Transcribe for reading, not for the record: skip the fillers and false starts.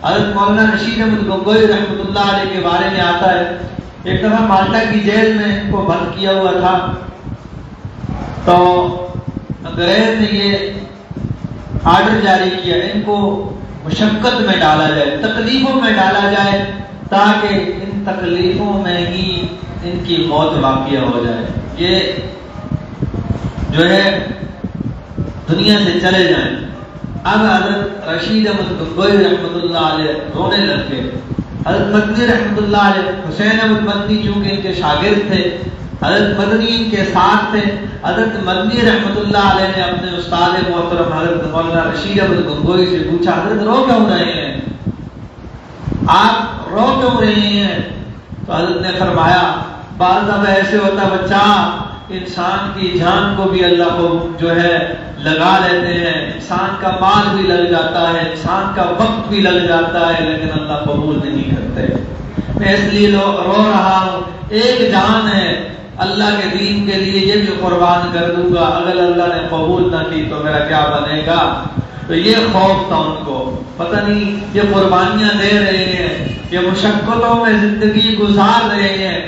حضرت مولانا رشید احمد گنگوئی رحمۃ اللہ علیہ کے بارے میں آتا ہے، ایک دفعہ مالٹا کی جیل میں ان کو بند کیا ہوا تھا، تو انگریز نے یہ آرڈر جاری کیا ان کو مشقت میں ڈالا جائے، تکلیفوں میں ڈالا جائے، تاکہ ان تکلیفوں میں ہی ان کی موت واقع ہو جائے، یہ جو ہے دنیا سے چلے جائیں۔ اب حضرت رشید احمد گنگوئی رحمۃ اللہ علیہ رونے لگ گئے۔ حضرت مدنی رحمۃ اللہ علیہ، حسین احمد مدنی چونکہ ان کے شاگرد تھے، حضرت مدنی ان کے ساتھ تھے، حضرت مدنی رحمۃ اللہ علیہ نے اپنے استاد محترم حضرت مولانا رشید احمد گنگوئی سے پوچھا، حضرت رو کیوں رہے ہیں، آپ رو کیوں رہے ہیں؟ تو حضرت نے فرمایا بعض دفعہ ایسے ہوتا بچہ، انسان کی جان کو بھی اللہ کو جو ہے لگا لیتے ہیں، انسان کا مال بھی لگ جاتا ہے، انسان کا وقت بھی لگ جاتا ہے، لیکن اللہ قبول نہیں کرتے۔ میں اس لیے رو رہا ہوں، ایک جان ہے اللہ کے دین کے لیے یہ بھی قربان کر دوں گا، اگر اللہ نے قبول نہ کی تو میرا کیا بنے گا؟ تو یہ خوف تھا ان کو، پتہ نہیں یہ قربانیاں دے رہے ہیں، یہ مشقتوں میں زندگی گزار رہے ہیں،